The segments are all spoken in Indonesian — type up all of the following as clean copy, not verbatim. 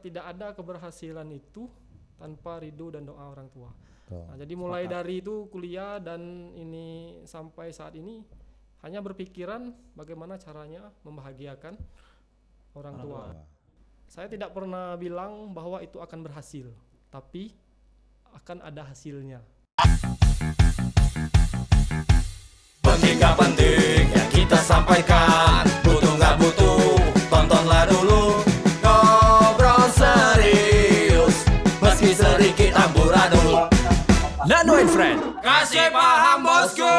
tidak ada keberhasilan itu tanpa ridho dan doa orang tua. Tuh, Nah, jadi mulai sepakat. dari itu kuliah dan ini sampai saat ini hanya berpikiran bagaimana caranya membahagiakan orang tua. Saya tidak pernah bilang bahwa itu akan berhasil, tapi akan ada hasilnya. Penting gak penting yang kita sampaikan, butuh gak butuh, tontonlah dulu. Ngobrol serius, meski sedikit amburadul. Nano and Friend, kasih paham bosku.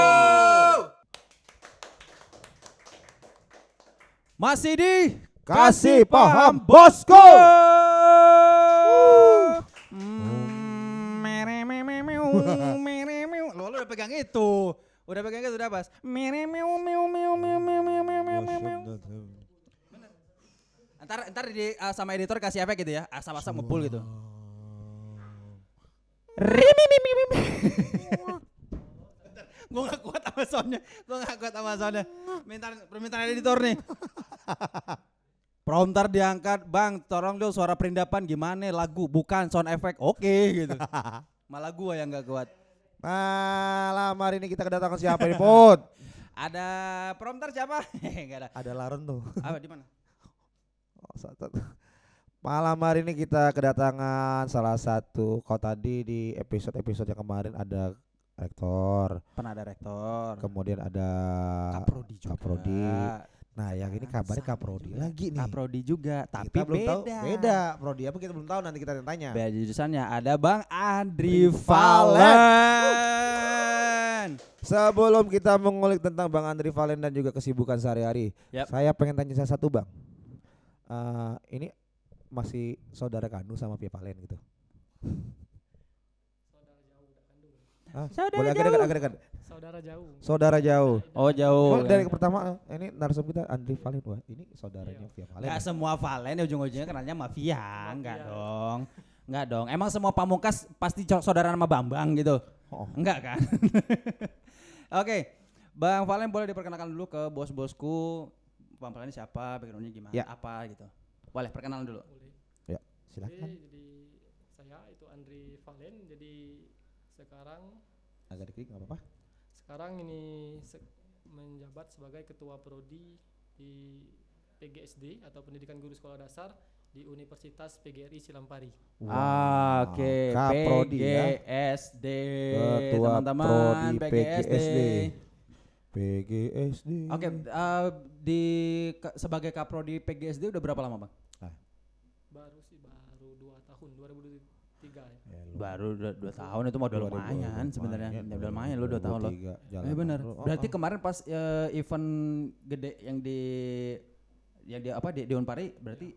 Masih di Kasih paham bosku. Lo udah pegang itu. Udah pegang itu udah pas. Ntar di sama editor kasih efek gitu ya. Asap-asap ngebul gitu. Gue gak kuat sama soundnya. Permintaan editor nih. Prompter diangkat, bang tolong dong suara perindapan gimana lagu, bukan sound effect, oke gitu. Malah gue yang gak kuat. Malam hari ini kita kedatangan siapa nih Put? Ada prompter siapa? Gak ada. Ada Laren tuh. Apa di mana? Malam hari ini kita kedatangan salah satu, kau tadi di episode yang kemarin ada rektor, Pernah ada rektor. kemudian ada Kaprodi juga. Kaprodi. Nah yang ini kabarnya Sama Kaprodi juga. lagi nih. Kaprodi juga, tapi Kita belum beda. tahu, beda Prodi apa kita belum tahu, nanti kita tanya. Beda jurusannya, ada Bang Andri Valen. Valen. Sebelum kita mengulik tentang Bang Andri Valen dan juga kesibukan sehari-hari, Yap. saya pengen tanya saya satu Bang. Ini masih saudara kandung sama Pia Valen gitu? Saudara Boleh agak jauh. dekat, agak dekat. Saudara jauh. Saudara jauh. Oh jauh. Dari pertama ini narsum kita Andri Valen, wah ini saudaranya Pia Valen. Enggak semua Valen ujung-ujungnya kenalnya mafia, enggak Mafia. dong. Enggak dong. Emang semua Pamungkas pasti saudara sama Bambang gitu? Oh. Enggak kan? Oke. Bang Valen boleh diperkenalkan dulu ke bos-bosku. Bang Valen siapa, backgroundnya gimana, Ya. apa gitu. Boleh perkenalan dulu. Boleh. Ya, Oke, silakan. jadi saya itu Andri Valen. Jadi sekarang Agak dikit enggak apa-apa. sekarang ini menjabat sebagai ketua prodi di PGSD atau Pendidikan Guru Sekolah Dasar di Universitas PGRI Cilampari. Oke, Kaprodi ya. PGSD. Ketua Teman-teman Prodi PGSD. PGSD. Oke, sebagai Kaprodi PGSD udah berapa lama, Bang? Baru 2 tahun 2023 ya. Baru 2 tahun itu mah udah lumayan sebenarnya. Udah lumayan lu 2 tahun loh. Benar. Berarti kemarin pas event gede yang di di Unpari berarti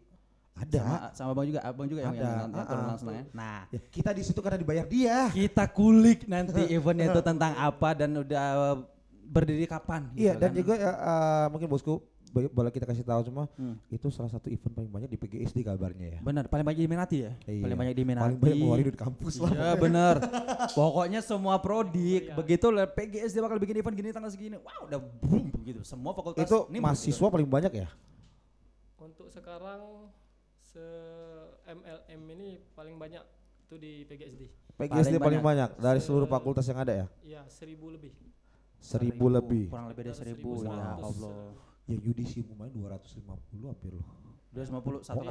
ada. sama Abang juga yang turun langsung ya. Nah, Ya, kita di situ karena dibayar dia. kita kulik nanti eventnya itu tentang apa dan udah berdiri kapan. Iya, gitu dan kan. juga mungkin bosku boleh kita kasih tahu semua, Hmm. itu salah satu event paling banyak di PGSD kabarnya ya. Benar, paling banyak diminati ya. Iya. Paling banyak diminati. Paling banyak mengeluarkan duit kampus lah. Iya bener. Pokoknya semua prodi begitu PGSD bakal bikin event gini tanggal segini. Wow, udah boom gitu. Semua fakultas Itu ini mahasiswa paling banyak ya? Untuk sekarang MLM ini paling banyak itu di PGSD. PGSD paling banyak. banyak dari seluruh fakultas yang ada ya? Iya, 1000 lebih. 1000 lebih. Kurang lebih dari 1.000 ya 1.100. Allah. Ya UDC lumayan 250 hampir loh. 250 Dari satu.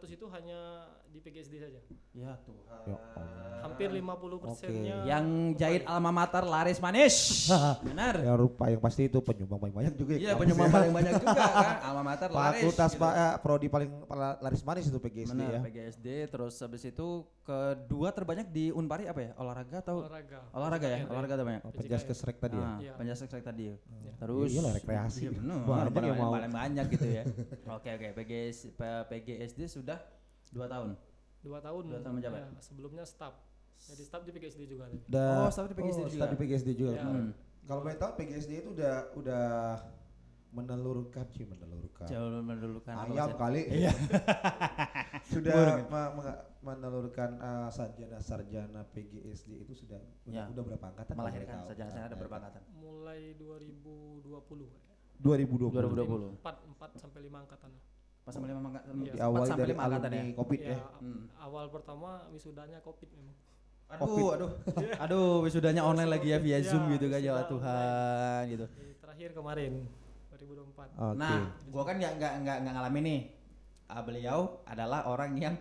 1100 itu hanya di PGSD saja. Ya Tuhan. Ya Allah. Hampir 50%-nya. Yang jahit alma mater laris manis. Benar. Ya rupa yang pasti itu penyumbang paling banyak juga. Iya kampus penyumbang ya. paling banyak juga kan. Alma mater laris. Fakultas gitu. prodi paling laris manis itu PGSD Benar, ya. PGSD terus habis itu kedua terbanyak di Unpari apa ya? Olahraga atau olahraga ya? Olahraga terbanyak. Oh, Penjaskes Rek tadi ya. Iya. Penjasek tadi. Ya, Terus iyalah, rekreasi. Iya benar. Banyak yang mau. Paling banyak gitu ya. Oke, PGSD sudah 2 tahun. 2 tahun. 2 tahun menjabat. Ya, sebelumnya staff. Jadi staff di PGSD juga. Oh, staff di PGSD juga. Staff di PGSD juga. Ya. Kalau boleh tahu PGSD itu udah menelurkan Jauh mendulukan ayam kali. Iya. Sudah menelurkan sarjana PGSD itu sudah Ya. udah berapa angkatan? Melahirkan sarjana ada berapa angkatan? Mulai 2020. 2020. 2020. 4 sampai 5 angkatan. Pas sampai 5 Iya. Diawali sampai dari 5 angkatan ya. alumni Covid ya. Awal pertama wisudanya Covid memang. Aduh, wisudanya online lagi ya via Iya, Zoom gitu kan ya wisuda Tuhan gitu. Terakhir kemarin 2024. Oke. Nah, gua kan nggak ngalamin nih. Beliau adalah orang yang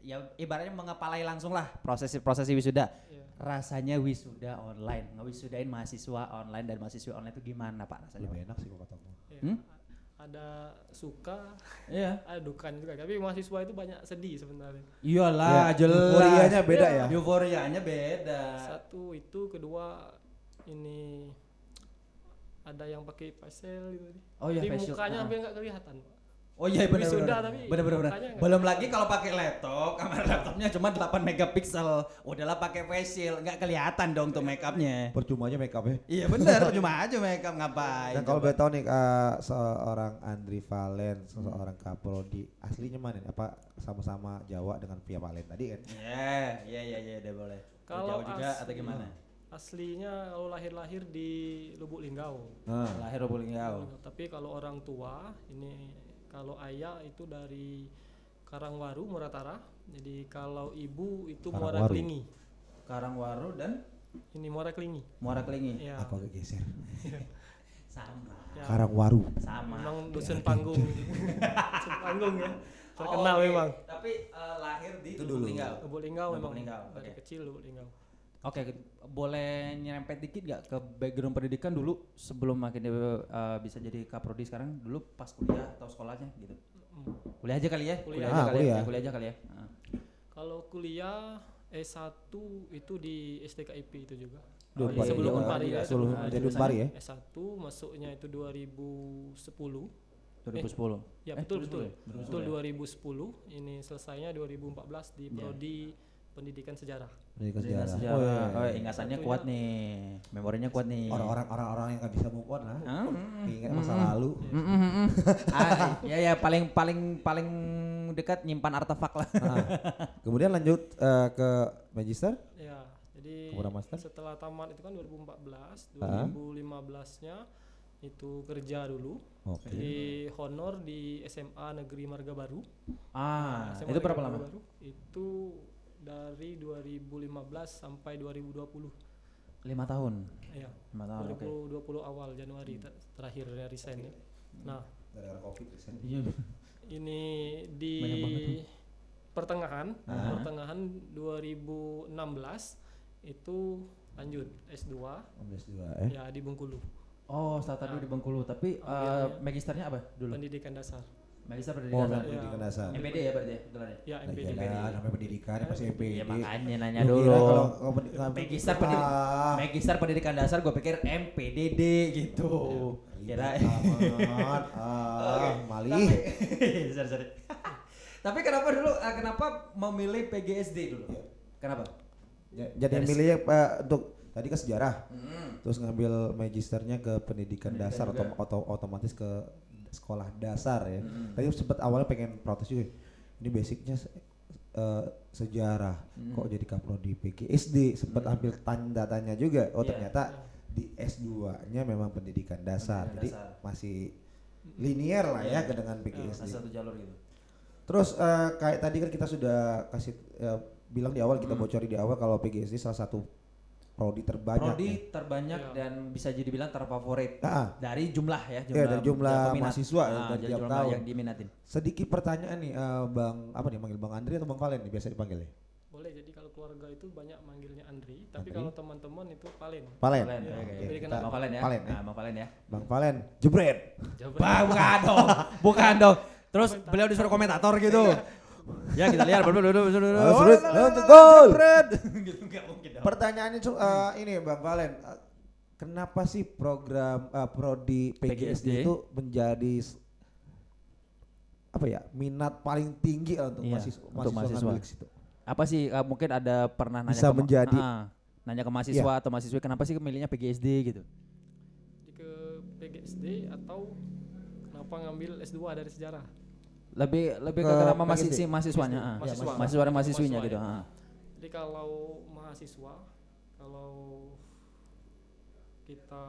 ya ibaratnya mengepalai langsung lah prosesi wisuda. Iya. Rasanya wisuda online, ngewisudain mahasiswa online dan mahasiswa online itu gimana Pak rasanya? Lebih enak sih kok kataku. Iya. Ada suka, Iya. ada dukan juga. Tapi mahasiswa itu banyak sedih sebenarnya. Iyalah, Ya, jelas. euforianya beda ya. Euforianya beda. Satu itu, kedua ini ada yang pakai pastel gitu. Oh iya, Jadi facial. mukanya hampir nggak kelihatan. Pak. Oh iya benar Wisuda benar. tapi Benar. mukanya nggak Belum kelihatan. lagi kalau pakai laptop, kamera laptopnya cuma 8 megapiksel. Udahlah pakai facial, nggak kelihatan dong tuh make upnya. Percuma aja make up ya. Iya benar, cuma aja make up ngapain. Dan kalau coba? boleh tahu nih seorang Andri Valen, seorang kaprodi aslinya mana nih? Apa sama-sama Jawa dengan Via Valen tadi kan? Iya, udah boleh. Kalau Jauh juga atau gimana? Aslinya kalau lahir di Lubuk Linggau. Lahir Lubuk Linggau. Tapi kalau orang tua ini, kalau ayah itu dari Karangwaru, Muratara. Jadi kalau ibu itu Muara Karangwaru. Klingi. Karangwaru dan Ini Muara Klingi. Muara Klingi. Ya. Apa geser? Sama. Ya. Karangwaru. Sama. Memang dosen panggung. Dosen panggung ya. Terkenal oke. memang. Tapi lahir di Itu Lubuk dulu. Linggau. Lubuk Linggau Lubuk memang. Linggau, Dari oke. kecil Lubuk Linggau. Oke, boleh nyerempet dikit gak ke background pendidikan dulu sebelum akhirnya bisa jadi kaprodi sekarang, dulu pas kuliah atau sekolahnya gitu? Kuliah aja kali ya? Kuliah. aja kali Kuliah. ya? Kuliah aja kali ya? Kalau kuliah S1 itu di STKIP itu juga. Di Jadi sebelum Unpari, Unpari ya. sebelum jadi Unpari ya. S1 masuknya itu 2010. 2010. Ya betul 2010 ya? 2010. Ini selesainya 2014 di prodi Pendidikan Sejarah. Pendidikan Sejarah. sejarah. Oh, iya. Oh, ingatannya kuat nih, memorinya kuat nih. Orang-orang yang nggak bisa move on lah. Ingat masa lalu. Ya paling dekat nyimpan artefak lah. Kemudian lanjut ke magister. Ya, jadi Kemudian master? setelah tamat itu kan 2014, 2015-nya itu kerja dulu. Oke. Di honor di SMA Negeri Marga Baru. SMA Itu berapa Negeri lama? Marga Baru, itu dari 2015 sampai 2020. 5 tahun. Ya, 5 tahun, oke. 2020 awal Januari terakhir resign ya. Nah, Gara-gara covid resign. Iya. ini di Banyak banget pertengahan 2016 itu lanjut S2 S2 ya di Bengkulu, Oh, start dulu di Bengkulu, tapi Ambilnya magisternya apa dulu? pendidikan dasar. Magister Oh, pendidikan dasar. pendidikan dasar. MPD ya berarti ya gelarnya? Ya Nah, MPD. iyalah, namanya pendidikan pasti MPD. Iya makanya nanya Lu dulu. kira kalau pendidikan Magister pendidikan dasar gue pikir MPDD gitu. Kira. malih. Sorry. Tapi kenapa dulu kenapa memilih PGSD dulu? Kenapa? Jadi milihnya untuk tadi ke sejarah. Terus ngambil magisternya ke pendidikan dasar atau otomatis ke sekolah dasar ya. Tadi sempat awalnya pengen protes juga. Ini basicnya sejarah. Kok jadi kaprodi PGSD? Sempat ambil tanda tanya juga. Oh ternyata di S2-nya memang pendidikan dasar. Jadi masih linear lah ya dengan PGSD. Satu jalur gitu. Terus kayak tadi kan kita sudah kasih bilang di awal, kita bocori di awal kalau PGSD salah satu prodi terbanyak. Prodi terbanyak dan bisa jadi bilang terfavorit dari jumlah ya, dari jumlah peminat. mahasiswa dari tiap jumlah tahun. yang diminatin. Sedikit pertanyaan nih, Bang, apa nih manggil Bang Andri atau Bang Valen nih biasa dipanggil ya? Boleh, jadi kalau keluarga itu banyak manggilnya Andri, tapi kalau teman-teman itu Valen. Valen. Valen, Ya, oke. jadi Kita- kenapa? Mau Valen ya? Valen ya. Nah, mau Valen ya. Bang Valen, jebret. Jawabannya Bukan dong. Bukan dong. Terus beliau disuruh komentator gitu. Ya kita lihat Gol. gitu enggak mungkin dong. Pertanyaannya ini Bang Valen, kenapa sih program prodi PGSD itu menjadi apa ya, minat paling tinggi lah untuk Iya, untuk mahasiswa. ngambil ke situ? Apa sih mungkin ada pernah nanya Bisa menjadi nanya ke mahasiswa atau mahasiswi kenapa sih milihnya PGSD gitu? Jadi ke PGSD atau kenapa ngambil S2 dari sejarah? Lebih ke Ke kenapa PGSD. mahasiswanya? Mahasiswa. Mahasiswa dan mahasiswinya Mahasiswa, gitu. ya. Jadi kalau mahasiswa, kalau kita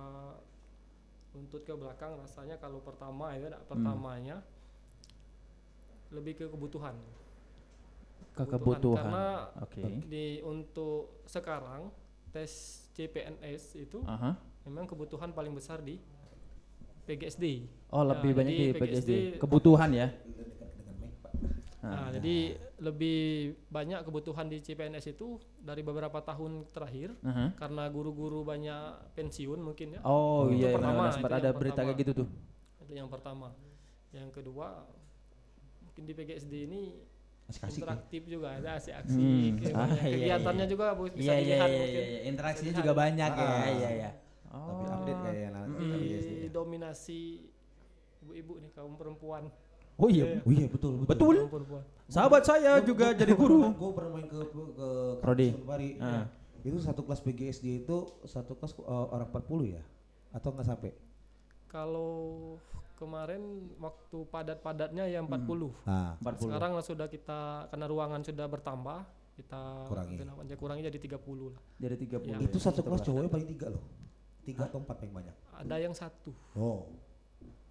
tuntut ke belakang rasanya kalau pertama ya, pertamanya lebih ke kebutuhan. Kebutuhan. Karena Oke. untuk sekarang tes CPNS itu memang kebutuhan paling besar di PGSD. Oh, lebih Ya, banyak jadi di PGSD. PGSD Kebutuhan ya. Jadi lebih banyak kebutuhan di CPNS itu dari beberapa tahun terakhir karena guru-guru banyak pensiun mungkin ya. Oh Itu iya, pertama, sempat itu ada yang berita pertama. kayak gitu tuh. Itu yang pertama. Yang kedua mungkin di PGSD ini Asik-asik ya. interaktif juga, ada asik-asik. Kegiatannya juga bisa Iya, dilihat mungkin. interaksinya Bisa juga dilihat. banyak ya. Ah. Iya. Lebih update kayak Didominasi ibu-ibu nih, kaum perempuan. Oh iya. Oh iya betul. Kaum perempuan. Sahabat saya juga jadi guru. Gue pernah main ke Prodi. Sumari. Itu satu kelas PGSD itu satu kelas orang 40 ya? Atau nggak sampai? Kalau kemarin waktu padat-padatnya ya 40. Nah, 40. Sekarang sudah kita, karena ruangan sudah bertambah, kita kurangi jadi 30 lah. Jadi 30. Ya. itu satu kelas cowoknya paling 3 loh. 3 atau 4 paling banyak. Ada yang 1. Oh.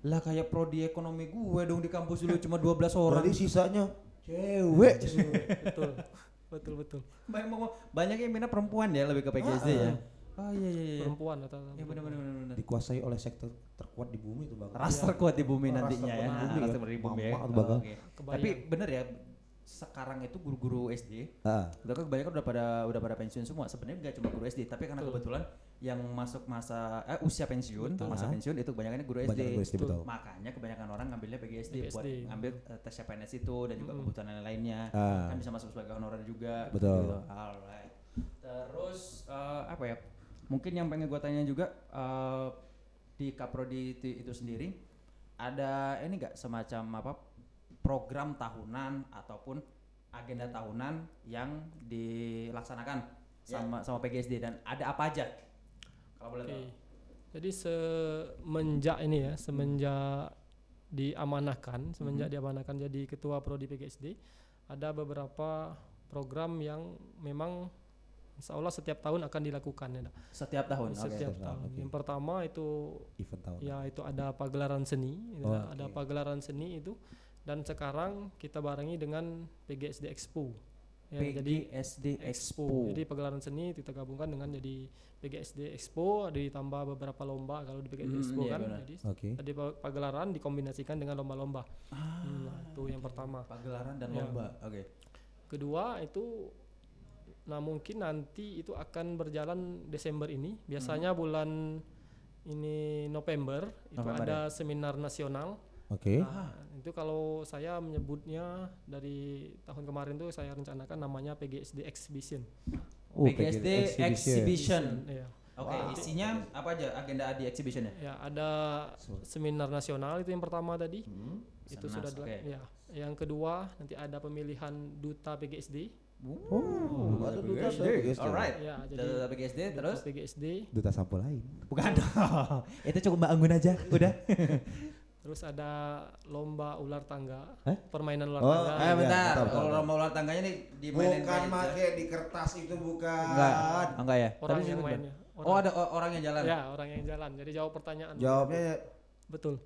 Lah kayak prodi ekonomi gue dong di kampus dulu cuma 12 orang. Berarti sisanya cewek. Betul. Banyak yang minat perempuan ya, lebih ke PGSD ya. Oh iya. Perempuan atau Ya benar. Dikuasai oleh sektor terkuat di bumi itu bang. Ras terkuat di bumi nantinya ya. terkuat di bumi Ras ya. terkuat di bumi ya. Mama atau bagal. Oke. Tapi bener ya, sekarang itu guru-guru SD Ah. udah kan kebanyakan udah pada pensiun semua. Sebenarnya nggak cuma guru SD, tapi karena kebetulan yang masuk masa usia pensiun, masa pensiun itu kebanyakan guru SD. Banyak guru SD betul. Makanya kebanyakan orang ngambilnya PGSD buat PGSD. ngambil tes CPNS itu dan juga kebutuhan lainnya. Ah. Kan bisa masuk sebagai honorer juga. Betul. Gitu. Alright. Terus apa ya? Mungkin yang pengen gue tanya juga di Kaprodi itu sendiri ada ini nggak semacam apa program tahunan ataupun agenda tahunan yang dilaksanakan sama PGSD dan ada apa aja kalau boleh tahu? Jadi semenjak diamanahkan jadi ketua prodi PGSD, ada beberapa program yang memang insya Allah setiap tahun akan dilakukan ya. Setiap tahun. Setiap Oke. tahun. Yang pertama itu Event tahun. ya itu ada pagelaran seni, ada pagelaran seni itu, dan sekarang kita barengi dengan PGSD Expo. Ya, PGSD Expo. Jadi pagelaran seni kita gabungkan dengan jadi PGSD Expo, ada ditambah beberapa lomba kalau di PGSD Expo iya kan. benar. Jadi Oke. ada pagelaran dikombinasikan dengan lomba-lomba. Nah, itu yang pertama. Pagelaran dan Ya. lomba. Oke. Kedua itu mungkin nanti itu akan berjalan Desember ini. Biasanya bulan ini November itu November ada seminar nasional. Oke. Nah, itu kalau saya menyebutnya dari tahun kemarin tuh saya rencanakan namanya PGSD Exhibition. PGSD Exhibition. Ya. Oke, isinya apa aja agenda di exhibitionnya? Ya, ada seminar nasional itu yang pertama tadi. Itu Senas, sudah oke. ya. Yang kedua nanti ada pemilihan duta PGSD. Ada duta PGSD. Alright. Ya, Duta jadi PGSD duta terus PGSD. Duta sampel lain. bukan dong. Itu cukup Mbak Anggun aja, udah. Terus ada lomba ular tangga, Hah? permainan ular Oh, tangga. Iya, Bentar. betul, Kalau betul. lomba ular tangganya nih dimainin Bukan kayak make di kertas itu bukan. Enggak ya. Orang Tapi yang sih mainnya. Oh, ada orang yang jalan. Ya, orang yang jalan. Jadi jawab pertanyaan. Jawabnya Betul.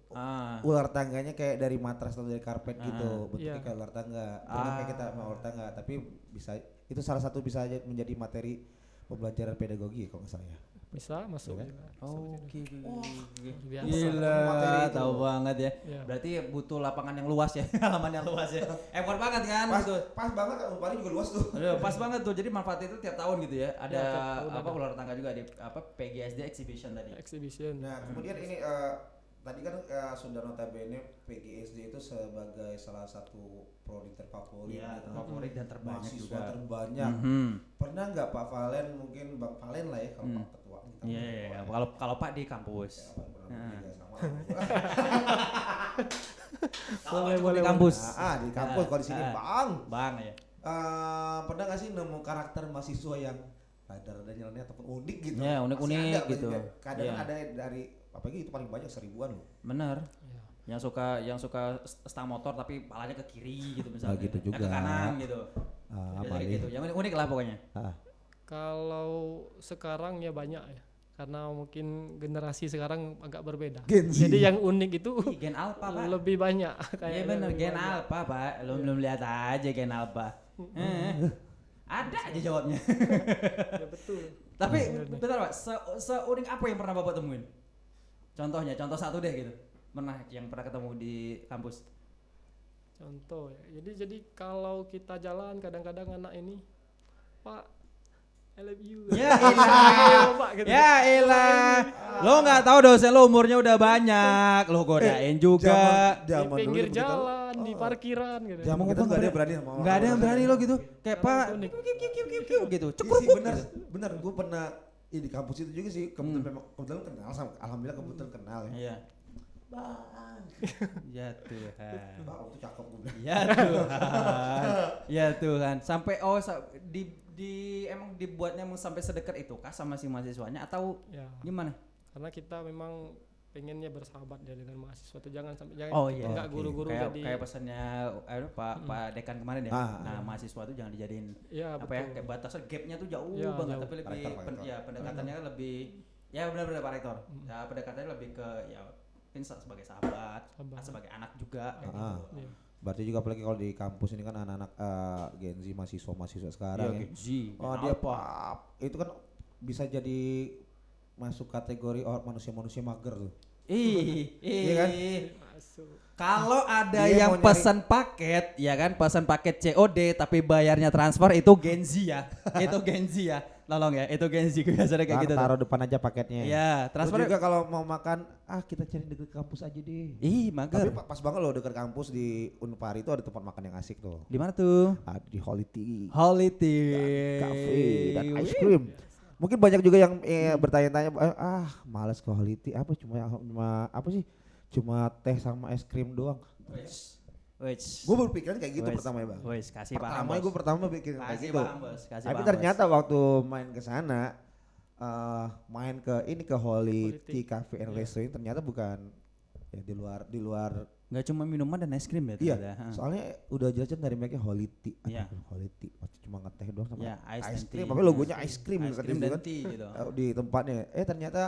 ular tangganya kayak dari matras atau dari karpet gitu, bentuknya Iya. kayak ular tangga. Bukan kayak kita mau ular tangga, tapi bisa itu salah satu bisa aja menjadi materi pembelajaran pedagogi kalau nggak salah ya. Bisa masuk Iya kan? juga. Oke. Biasa. Gila, Materi itu. tahu banget ya. Ya. Berarti butuh lapangan yang luas ya, halaman yang luas ya. Effort banget kan? Betul. Pas banget kan Unpari juga luas tuh. Aduh, pas banget tuh. Jadi manfaat itu tiap tahun gitu ya. Ada tiap tahun apa ada. ular tangga juga di apa PGSD Exhibition tadi. Exhibition. Nah, kemudian ini tadi kan sudah notabene PGSD itu sebagai salah satu prodi terfavorit Iya, gitu. favorit dan terbanyak Mahasiswa juga. terbanyak. Mhm. Pernah nggak Pak Valen, mungkin Bang Valen lah ya kalau Pak Ketua kita. Iya, iya, iya. Kalau Pak di kampus. Kalau Pak di kampus. Di kampus kalau di sini Bang. Bang ya. Pernah nggak sih nemu karakter mahasiswa yang rada-rada nyeleneh ataupun unik gitu? Ya, Pasti unik-unik ada, gitu. Kadang Iya. ada dari apalagi itu paling banyak 1000-an loh. Bener. Ya. Yang suka stang motor tapi palanya ke kiri gitu misalnya. gitu juga. Ke kanan gitu. Ah, Jadi paling. gitu. Yang unik lah pokoknya. Ah, Kalau sekarang ya banyak ya. karena mungkin generasi sekarang agak berbeda. Gen Z. Jadi yang unik itu Ih, gen alpha Pak. lebih banyak. Iya kayaknya bener lebih gen banyak. alpha Pak. Lu belum lihat aja gen alpha. Ada aja jawabnya. Ya betul. Tapi Bener. bentar Pak, seunik apa yang pernah Bapak temuin? Contohnya, contoh satu deh gitu. Yang pernah ketemu di kampus. Contoh ya. Jadi kalau kita jalan kadang-kadang anak ini, Pak, I love you. Ya elah. Pak, gitu. Ya elah. Lo nggak tahu dosen lo umurnya udah banyak. Lo godain juga. Di Zaman dulu pinggir kita- jalan, di parkiran gitu. Zaman kita nggak ada yang berani sama Nggak ada yang berani lo gitu. Kayak Pak Sekarang unik. kiu gitu. Iya Cekruk sih, bener, bener. Gue pernah di kampus itu juga sih. Kebetulan kenal sama, alhamdulillah kebetulan kenal ya. Iya. Bang, Ya Tuhan. bang itu cakep gue bilang. Ya Tuhan. Ya Tuhan. Sampai emang dibuatnya mau sampai sedekat itu kah sama si mahasiswanya atau Ya, gimana? karena kita memang pengennya bersahabat ya dengan mahasiswa itu jangan Oh, iya. enggak Oke. guru-guru Kayak jadi kayak pesannya Pak Dekan kemarin ya. Ah. Nah, mahasiswa tuh jangan dijadiin ya apa ya betul. kayak batasnya gapnya tuh jauh Ya, banget jauh. tapi lebih Pak Rektor. ya pendekatannya kan lebih ya benar-benar Pak Rektor. Ya pendekatannya lebih ke ya mungkin sebagai sahabat, Sahabat. sebagai anak juga kayak Ah. gitu. Iya. Berarti juga apalagi kalau di kampus ini kan anak-anak Gen Z mahasiswa sekarang ya. Gen Z, Oh gen dia alpha. itu kan bisa jadi masuk kategori manusia-manusia mager tuh. Iya kan? Masuk. Kalau ada Dia yang mau nyari- pesan paket, ya kan, pesan paket COD tapi bayarnya transfer itu Gen Z ya. Itu Gen Z ya. Tolong ya, itu Gen Z biasanya kayak Bang, gitu. taruh depan aja paketnya. Iya, Transfer transfer. juga kalau mau makan, kita cari deket kampus aja deh. Ih, Tapi mager. pas banget loh dekat kampus di Unpar itu ada tempat makan yang asik tuh. Di mana tuh? Ada di Holy Tea Holiday. Cafe dan ice cream. Mungkin banyak juga yang bertanya-tanya, males ke Holy Tea, cuma apa sih? Cuma teh sama es krim doang. Wes. Gue berpikiran kayak gitu pertama ya bang. Wes, kasih paham. Pertama gue pertama bikin kayak Kasih gitu. paham, Bos. Kasih Tapi paham, ternyata waktu main ke sana, main ke Holy Holy Tea Cafe and Restaurant ternyata bukan ya di luar Bos. Nggak cuma minuman dan es krim ya iya. ternyata. Ha. Soalnya udah jelas dari mereka Holy Tea. Iya. Holy Tea. Cuma ngeteh doang sama Ya, ice dan cream. tea. Tapi logonya ice cream Ice kata cream itu dan kan. tea gitu. Di tempatnya. Ternyata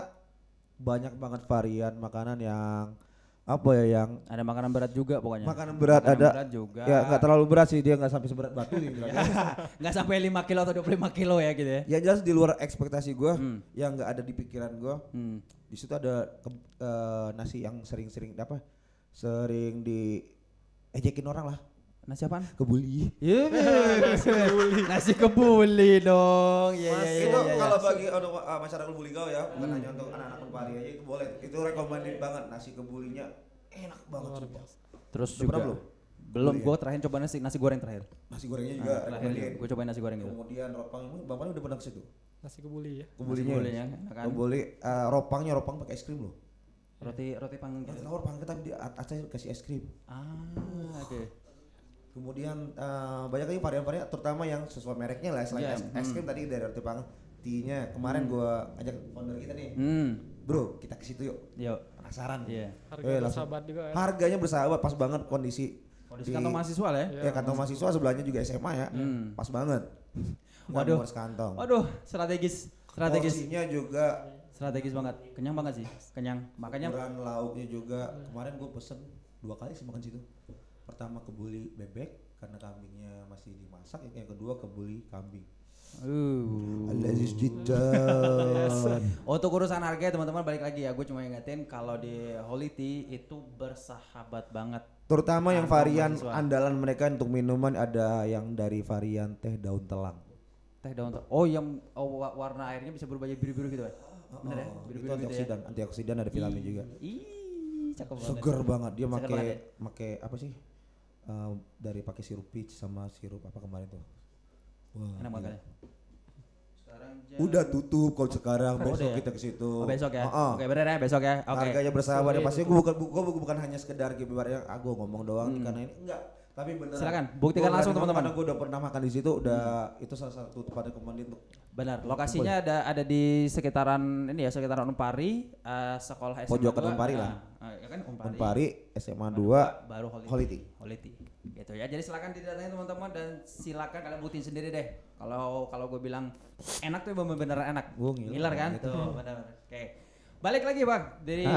banyak banget varian makanan yang apa ya yang Ada makanan berat juga pokoknya. makanan berat Makanan ada. berat juga. Ya nggak terlalu berat sih, dia nggak sampai seberat batu nih. Nggak sampai 5 kilo atau 25 kilo ya gitu ya. Ya jelas di luar ekspektasi gue, Hmm. yang nggak ada di pikiran gue. Hmm. Di situ ada nasi yang sering di ejekin orang lah, Nasi apaan? kebuli. Iya, nasi kebuli dong. Iya, iya, iya. Itu iya, kalau iya. bagi masyarakat Buligau ya, bukan hanya untuk anak-anak Unpari aja itu boleh. Itu recommended banget, nasi kebulinya enak banget Luar sumpah. biasa. Terus Udah juga pernah belum? belum, Belum gue terakhir coba nasi goreng terakhir. Nasi gorengnya juga Terakhir recommended. gue cobain nasi goreng gitu. Kemudian ropang, bapaknya udah pernah ke situ. Nasi kebuli ya. Kebulinya. Kebulinya, enak kan? Kebuli ropang pakai es krim loh. Roti panggang Roti gitu. tawar panggang tapi di atasnya kasih es krim. Oke. Kemudian banyak lagi varian-varian terutama yang sesuai mereknya lah selain Iya, es krim tadi dari roti panggang. Tea-nya kemarin gua ajak founder kita nih. Bro, kita ke situ yuk. Yuk. Penasaran. Iya. Harga langsung. bersahabat juga ya. Harganya bersahabat, pas banget kondisi. Kondisi kantong mahasiswa lah ya. Iya. Ya kantong mahasiswa sebelahnya juga SMA ya. Pas banget. Waduh. Waduh, kantong. Waduh, strategis. Porsinya juga Strategis banget. Kenyang banget sih. Kenyang. Makanya ukuran lauknya juga. Kemarin gua pesen 2 kali sih makan situ. Pertama kebuli bebek karena kambingnya masih dimasak, yang kedua kebuli kambing. Al-Aziz Jidan. Untuk urusan harga ya, teman-teman balik lagi ya. Gue cuma ingetin kalau di Holy Tea itu bersahabat banget. Terutama yang Kantong varian mahasiswa. andalan mereka untuk minuman ada yang dari varian teh daun telang. Teh daun oh yang warna airnya bisa berubah jadi biru-biru gitu ya. Bener ya? Itu Biru-biru gitu ya. antioksidan ada vitamin juga. Ih, cakep banget. Seger banget dia Seger banget ya. make apa sih? Dari pakai sirup peach sama sirup apa kemarin tuh. Wah, Enak gila. banget ya. Sekarang Udah tutup kalau sekarang, Oh, besok udah ya? kita ke situ. Oh, besok ya. Heeh. Oke, bener ya besok ya. Oke. Harganya bersahabat ya Boleh pasti tutup. gua bukan hanya sekedar ibaratnya gua ngomong doang nih karena ini enggak. Tapi bener. Silakan, buktikan langsung teman-teman. Karena gue udah pernah makan di situ, udah itu salah satu tempat rekomendasi untuk. Benar, lokasinya ada di sekitaran ini ya, sekitaran Unpari, sekolah SMA Pojokan 2, Unpari lah. Ya kan Unpari SMA 2 baru Holiti. Gitu ya. Jadi silakan didatangi teman-teman dan silakan kalian buktiin sendiri deh. Kalau gue bilang enak tuh bener-bener enak. Ngiler kan? Gitu. Tuh, benar. Oke. Balik lagi Bang dari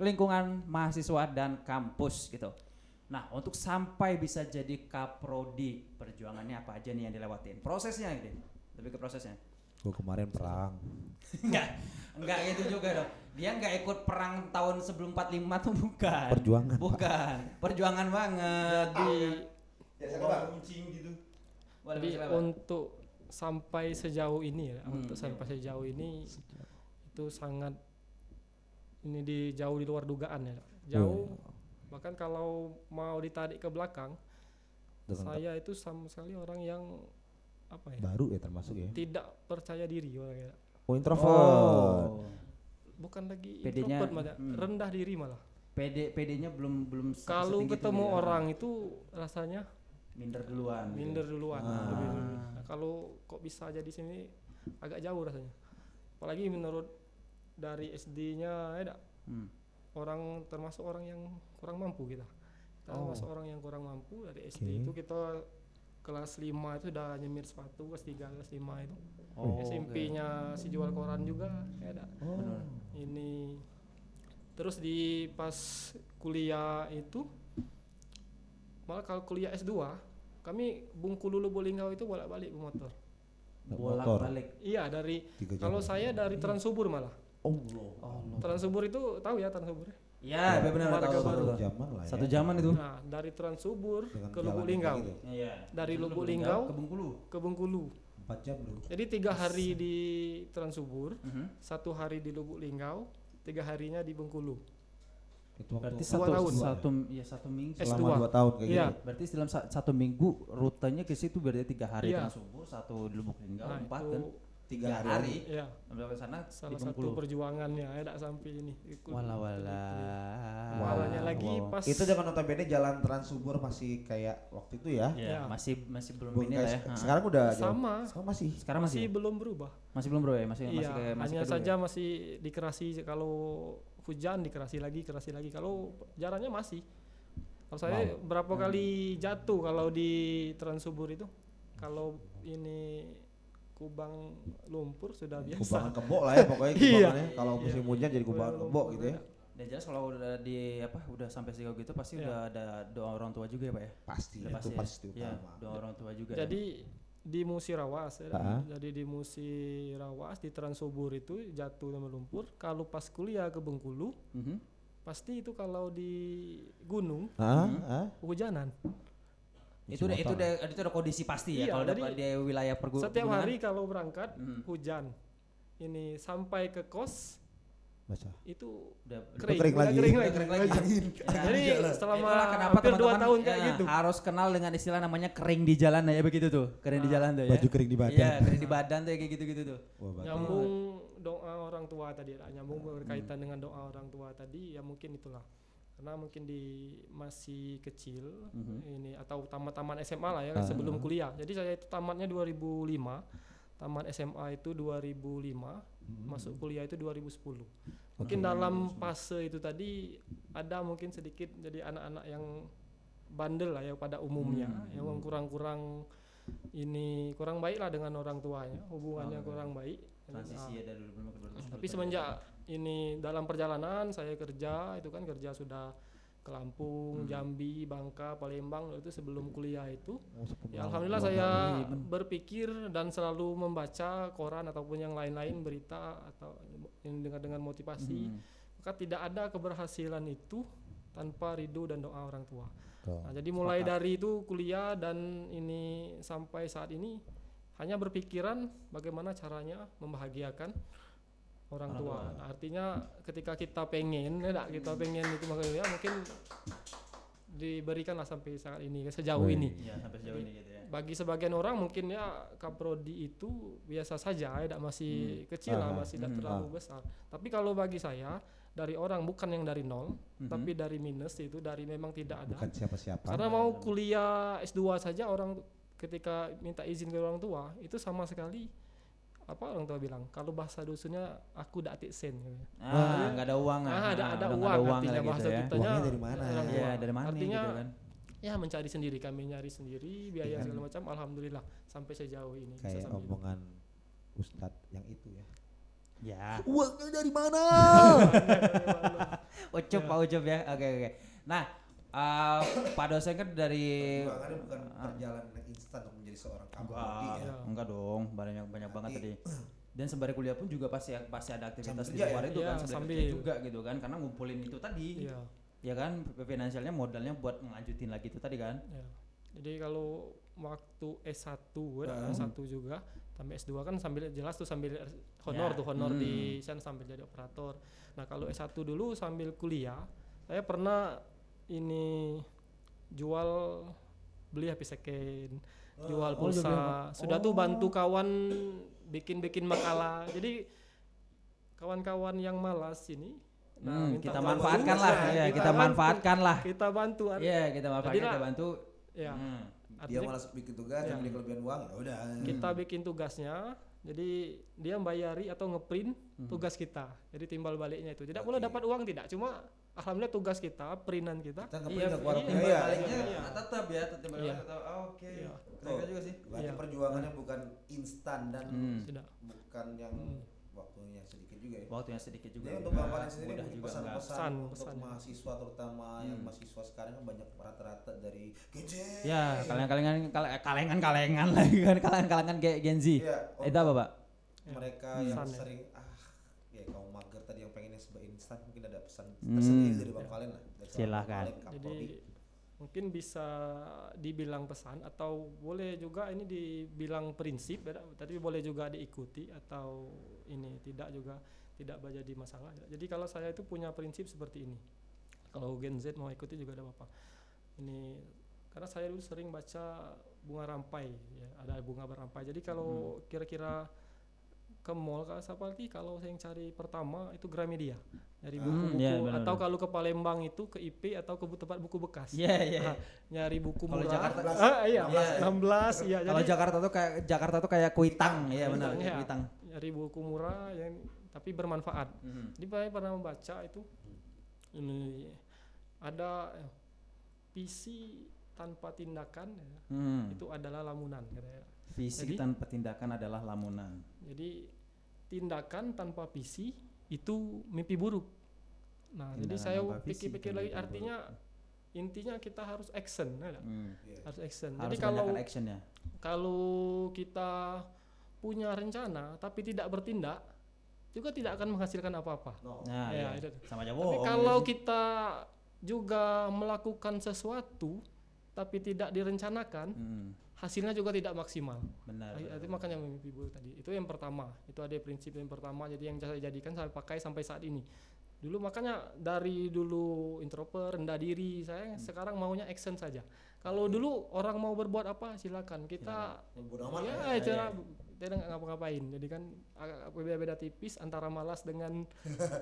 lingkungan mahasiswa dan kampus gitu. Nah, untuk sampai bisa jadi kaprodi, perjuangannya apa aja nih yang dilewatin? Prosesnya gitu. Lebih ke prosesnya. Gue kemarin perang. Enggak gitu juga dong. Dia enggak ikut perang tahun sebelum 45 tuh bukan. Perjuangan, Bukan. Perjuangan banget. Jadi jadi untuk sampai sejauh ini ya, sampai sejauh ini itu sangat ini jauh di luar dugaan ya. Jauh. Bahkan kalau mau ditarik ke belakang, saya itu sama sekali orang yang apa ya? Baru ya termasuk ya. Tidak percaya diri orangnya. Oh, introvert. Bukan lagi PD-nya, introvert malah, rendah diri malah. PD-nya belum Kalau setinggi ketemu itu ya. orang itu rasanya minder duluan. minder gitu. duluan. Lebih dulu. Nah, kalau kok bisa jadi sini agak jauh rasanya. Apalagi menurut dari SD-nya ya orang termasuk orang yang kurang mampu kita termasuk orang yang kurang mampu dari SD itu kita kelas 5 itu udah nyemir sepatu, kelas 3 kelas 5 itu SMP-nya si jual koran juga ya ini terus di pas kuliah itu malah kalau kuliah S2 kami Bengkulu Lubuk-Linggau itu bolak-balik motor Bolak-balik. iya dari kalau saya dari Transubur malah Transubur itu tahu ya Transubur? Iya, benar tahu. Satu jaman lah ya. Satu zaman itu. Nah, dari Transubur Dengan ke jalan Lubuk-Linggau. gitu. Iya. Dari Lubuk-Linggau ke Bengkulu. ke Bengkulu. 4 jam dulu. Jadi 3 hari di Transubur, 1 hari di Lubuk-Linggau, 3 harinya di Bengkulu. Itu waktu Berarti 2 tahun. satu minggu. S2. selama 2 tahun kayak Iya. gitu. Berarti dalam satu minggu rutenya ke situ berarti 3 hari Iya. Transubur, 1 di Lubuk-Linggau, Nah, 4 itu kan? 3 3 hari. hari. ya Sampai ke sana di salah satu Bengkulu. perjuangannya ya tak sampai ini. Ikut. Wala. Awalnya lagi pas Itu dengan notabene jalan Transubur masih kayak waktu itu ya. Ya, Ya. masih belum Belum ini kayak lah ya. sekarang udah jauh. sama Sekarang masih. Sekarang masih belum berubah. masih belum bro ya, masih Iya, kayak masih hanya kedua saja ya? masih dikerasi kalau hujan dikerasi lagi. Kalau jalannya masih. Kalau saya berapa kali jatuh kalau di Transubur itu. Kalau ini kubang lumpur sudah biasa. Kubangan kebo lah ya pokoknya Iya. kubangannya. Kalau musim hujan jadi kubangan kebo gitu ya. Dan jelas kalau udah udah sampai sejauh gitu pasti Iya. udah ada doa orang tua juga ya Pak ya. Pasti Udah itu ya? pasti Iya, utama. doa orang tua juga. Jadi di Musirawas ya. Ah. Jadi di Musirawas di Transubur itu jatuh sama lumpur. Kalau pas kuliah ke Bengkulu pasti itu kalau di gunung hujanan. Itu udah kondisi pasti ya Iya, kalau jadi di wilayah pergunungan. Setiap hari kalau berangkat hujan. Ini sampai ke kos Baca. itu udah kering lagi. kering Udah lagi. kering lagi. Ya, jadi selama Itulah kenapa hampir 2 teman-teman, tahun kayak ya, gitu. harus kenal dengan istilah namanya kering di jalan ya begitu tuh. Kering di jalan tuh ya. Baju kering di badan. Iya, kering di badan tuh ya kayak gitu-gitu tuh. Wah, bagus. Nyambung doa orang tua tadi, nyambung berkaitan dengan doa orang tua tadi ya mungkin itulah. Karena mungkin di masih kecil ini atau taman SMA lah ya sebelum kuliah. Jadi saya itu tamatnya 2005. Tamat SMA itu 2005, masuk kuliah itu 2010. Mungkin dalam fase itu tadi ada mungkin sedikit jadi anak-anak yang bandel lah ya pada umumnya, yang kurang baik lah dengan orang tuanya, hubungannya kurang baik. Transisi ya dari 2005 ke 2010. Tapi semenjak ini dalam perjalanan saya kerja sudah ke Lampung, Jambi, Bangka, Palembang itu sebelum kuliah itu. Ya, alhamdulillah saya berpikir dan selalu membaca koran ataupun yang lain-lain berita atau yang dengan motivasi. Maka tidak ada keberhasilan itu tanpa ridho dan doa orang tua. Nah, jadi mulai dari itu kuliah dan ini sampai saat ini hanya berpikiran bagaimana caranya membahagiakan orang tua. Nah, artinya ketika kita pengen itu makanya mungkin diberikanlah sampai saat ini sejauh ini. Iya, sampai sejauh ini gitu ya. Bagi sebagian orang mungkin ya kaprodi itu biasa saja, tidak masih kecil lah, masih tidak terlalu besar. Tapi kalau bagi saya dari orang, bukan yang dari nol, tapi dari minus, itu dari memang tidak ada. Bukan siapa-siapa. Karena mau kuliah S2 saja orang ketika minta izin ke orang tua itu sama sekali orang tua bilang kalau bahasa dusunnya aku dak tik sen gitu. Nggak ada uang. ada udah uang nggak ada artinya gitu bahasa ya. kitanya. Uangnya dari mana? orang tua. Iya, dari mana Artinya gitu kan. ya mencari sendiri, kami nyari sendiri biaya segala macam, alhamdulillah sampai sejauh ini bisa Kayak sampai omongan Ustadz yang itu ya. Ya. Uangnya dari mana? Ucup Pak Ucup ya. Oke. Nah, Pak dosen kan dari Perjuangannya bukan perjalanan yang instan untuk menjadi seorang kapolri ya. enggak dong, banyak banget tadi. Dan sembari kuliah pun juga pasti ada aktivitas Sambil di kerja luar ya? itu Iya, kan sambil sambil. kerja juga gitu kan, karena ngumpulin itu tadi. Iya. Ya kan, finansialnya modalnya buat ngelanjutin lagi itu tadi kan. Ya. Jadi kalau waktu S1 S1 juga sampai S2 kan sambil jelas tuh sambil honor Ya. tuh honor di sana sambil jadi operator. Nah, kalau S1 dulu sambil kuliah, saya pernah ini jual beli HP second, jual pulsa. Sudah tuh bantu kawan bikin makalah. Jadi kawan-kawan yang malas ini minta Kita bantu. manfaatkan lah, ya kita bantu. manfaatkan lah. Kita bantu. Iya, kita manfaatkan, Jadilah, kita bantu. Ya. Dia Artinya malas bikin tugas, Iya. yang dia kelebihan uang, ya udah. kita bikin tugasnya, jadi dia membayari atau ngeprint tugas kita, jadi timbal baliknya itu tidak boleh dapat uang, tidak, cuma alhamdulillah tugas kita, printan kita. Kita nggak Iya, pernah keluar timbal biaya. baliknya Iya. tetap ya, timbal Iya. balik tetap. Oke. Iya. Keren juga sih. Berarti Iya. perjuangannya bukan instan dan Tidak. bukan yang waktunya sedikit juga ya. Waktunya sedikit juga. Jadi ya. untuk Bang Valen sendiri Mudah mungkin juga enggak. pesan-pesan untuk Pesan. mahasiswa terutama yang mahasiswa sekarang kan banyak rata-rata dari Gen Z. Ya, kalengan lagi kan, kalangan Gen Z. Iya, Itu apa, Pak? mereka yang Pesan ya. sering ya kaum mager tadi yang pengennya serba instan, mungkin ada pesan tersendiri dari Bang Valen lah. Dari seorang Silakan. Bang Valen, Jadi Kapolri. mungkin bisa dibilang pesan atau boleh juga ini dibilang prinsip, tapi boleh juga diikuti atau ini tidak menjadi masalah. Jadi kalau saya itu punya prinsip seperti ini. Kalau Gen Z mau ikuti juga ada apa-apa. Ini karena saya dulu sering baca bunga rampai, ya, ada bunga berampai. Jadi kalau kira-kira ke mall seperti kalau saya yang cari pertama itu Gramedia, nyari buku-buku, iya, benar, atau benar. kalau ke Palembang itu ke IP atau ke tempat buku bekas. Iya. Nah, nyari buku Kalau murah. Jakarta- Iya, Iya. 16 iya. Kalau Jadi Jakarta tuh kayak kuitang, ya benar, Iya. kuitang. nyari buku murah yang tapi bermanfaat. Jadi saya pernah membaca itu ini ada visi tanpa tindakan ya, itu adalah lamunan katanya. Visi Jadi- tanpa tindakan adalah lamunan. Jadi tindakan tanpa visi itu mimpi buruk. Nah, jadi Tindakan saya tanpa visi pikir-pikir itu lagi mimpi artinya intinya kita harus action, ya tak? Harus action. Harus Jadi kalau banyakkan action ya. kalau kita punya rencana tapi tidak bertindak juga tidak akan menghasilkan apa-apa. Nah, Ya, iya. itu. Sama aja Tapi bohong. kalau kita juga melakukan sesuatu tapi tidak direncanakan, hasilnya juga tidak maksimal. Benar. Itu makanya mimpi buruk tadi. Itu yang pertama. Itu ada prinsip yang pertama. Jadi yang saya jadikan saya pakai sampai saat ini. Dulu makanya dari dulu introvert, rendah diri, saya sekarang maunya action saja. Kalau dulu orang mau berbuat apa silakan. Kita Bodo amat ya lah. cara tidak ngapa-ngapain. Jadi kan agak beda-beda tipis antara malas dengan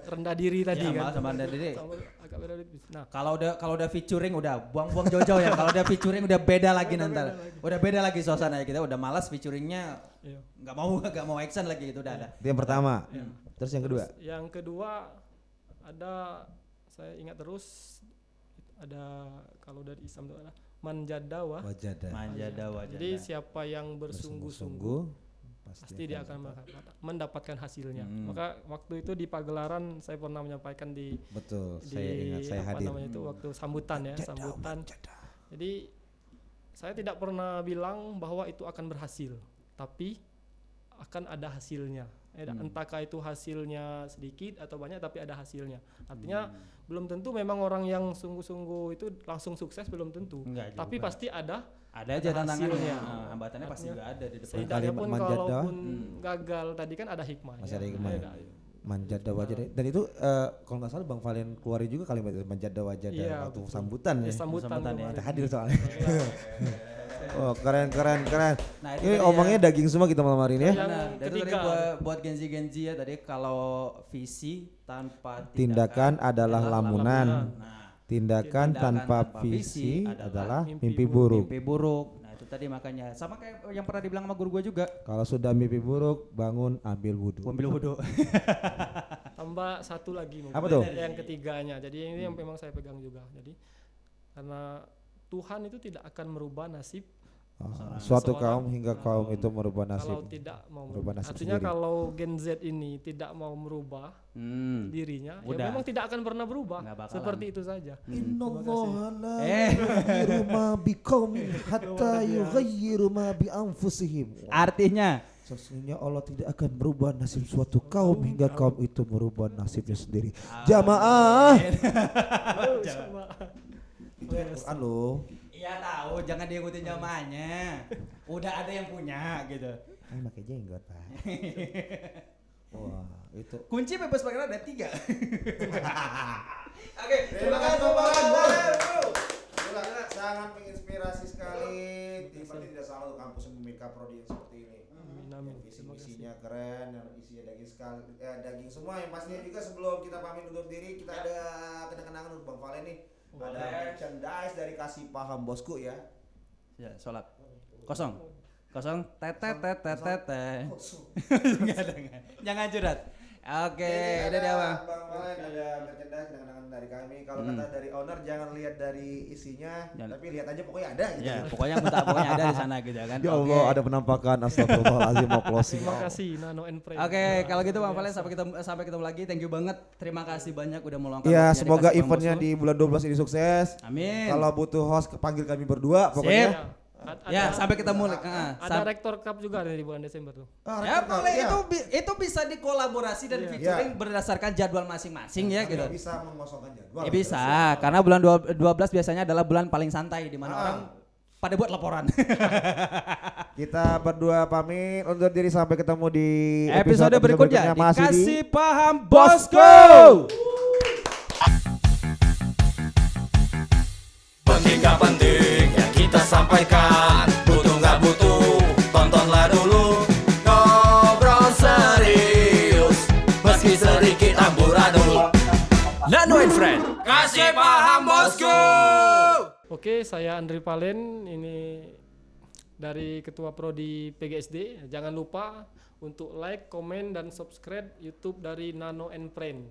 rendah diri tadi Ya, kan. malas sama rendah diri. Agak beda tipis. Nah, Kalau udah featuring udah buang-buang jauh-jauh ya. Kalau udah featuring udah beda lagi nanti. Udah beda lagi suasananya, kita udah malas featuringnya, iya. nggak mau action lagi gitu udah ada. Itu yang pertama. Terus yang kedua. Yang kedua ada saya ingat terus ada kalau dari Islam itu ada manjadawa. Wajadah. Manjada wajada. Jadi siapa yang bersungguh-sungguh pasti dia akan mendapatkan hasilnya. Maka waktu itu di pagelaran saya pernah menyampaikan di Betul, saya ingat, saya apa hadir. namanya itu waktu sambutan ya, sambutan. Jadi saya tidak pernah bilang bahwa itu akan berhasil, tapi akan ada hasilnya. Entahkah itu hasilnya sedikit atau banyak, tapi ada hasilnya. Artinya belum tentu memang orang yang sungguh-sungguh itu langsung sukses, belum tentu. Enggak juga. Tapi pasti ada Ada aja tantangannya. hasilnya. Nah, hambatannya pasti Artinya, juga ada di depan. setidaknya Kalimat pun manjada. kalaupun gagal tadi kan ada hikmah. Masih ada hikmah ya? Ada. Manjada wajada. Dan itu kalau nggak salah Bang Valen keluarin juga kalimat itu manjada wajada Iya, waktu betul. sambutan ya. Ya, sambutan Sambutan ya. kemarin. Kita hadir soalnya. Oh, keren. Nah, itu Ini tadi omongnya daging semua kita malam hari ini ya. Yang Benar, itu tadi ketiga. buat Genzi ya tadi kalau visi tanpa Tindakan adalah lamunan. Nah, Tindakan tanpa visi adalah mimpi buruk. mimpi buruk. Nah, itu tadi makanya sama kayak yang pernah dibilang sama guru gua juga. Kalau sudah mimpi buruk, bangun ambil wudhu. Ambil wudhu. Tambah satu lagi mungkin. Apa tuh? Yang ketiganya. Jadi ini yang memang saya pegang juga. Jadi karena Tuhan itu tidak akan merubah nasib Suatu seseorang kaum hingga kaum itu merubah nasib. kalau tidak mau Merubah nasib artinya sendiri. kalau Gen Z ini tidak mau merubah dirinya, Udah. ya memang tidak akan pernah berubah. Nggak bakalan. Seperti itu saja. Innallaha la Eh. yughayyiru ma biqaumin hatta yughayyiru ma bi anfusihim. Artinya Sesungguhnya Allah tidak akan merubah nasib suatu kaum hingga kaum itu merubah nasibnya sendiri. Jamaah. Itu Al-Quran loh. iya tahu, jangan diikutin jamaahnya. Udah ada yang punya gitu. Ayo pakai jenggot, Pak. Wah, itu. Kunci bebas pakai ada 3. Oke, Terima kasih Bapak. Sangat menginspirasi sekali. Tidak salah untuk kampus membuka prodi yang seperti ini. Amin. Visi Terima kasih. misinya keren dan isinya daging sekali, daging semua. Yang pastinya juga sebelum kita pamit undur diri, kita ada kenang-kenangan untuk Bang Valen nih. Ada merchandise dari Kasih Paham Bosku ya. Ya, sholat. Kosong. Tetetetetetete. Enggak ada. Jangan curhat. Oke, udah deh, Bang. Bang Valen ada merchandise kenang-kenangan dari kami. Kalau kata dari owner jangan lihat dari isinya, tapi lihat aja pokoknya ada gitu. Ya, pokoknya ada di sana gitu kan. Ya Allah, Oke. ada penampakan. Astagfirullahaladzim, mau closing. Terima kasih Nano and Friend. Oke, kalau gitu Bang Valen sampai ketemu lagi. Thank you banget. Terima kasih banyak udah meluangkan Ya, waktunya di semoga Kasih Paham eventnya Bosku. di bulan 12 ini sukses. Amin. Kalau butuh host, panggil kami berdua Sip. pokoknya. Ya, sampai ketemu. Ada Rector Cup juga di bulan Desember tuh. Ya boleh, Iya. itu bisa dikolaborasi dan Iya. featuring berdasarkan jadwal masing-masing ya Kami gitu. nggak bisa mengosongkan jadwal. Ya bisa, karena bulan 12 biasanya adalah bulan paling santai di mana orang pada buat laporan. Kita berdua pamit undur diri sampai ketemu di Episode berikutnya masih di Dikasih Paham Bosku. Penting gak penting yang kita sampaikan, butuh gak butuh, tontonlah dulu. Ngobrol serius, meski sedikit amburadul. Nano and Friend, kasih paham bosku. Oke, saya Andri Palen, ini dari Ketua Prodi PGSD. Jangan lupa untuk like, komen, dan subscribe YouTube dari Nano and Friend.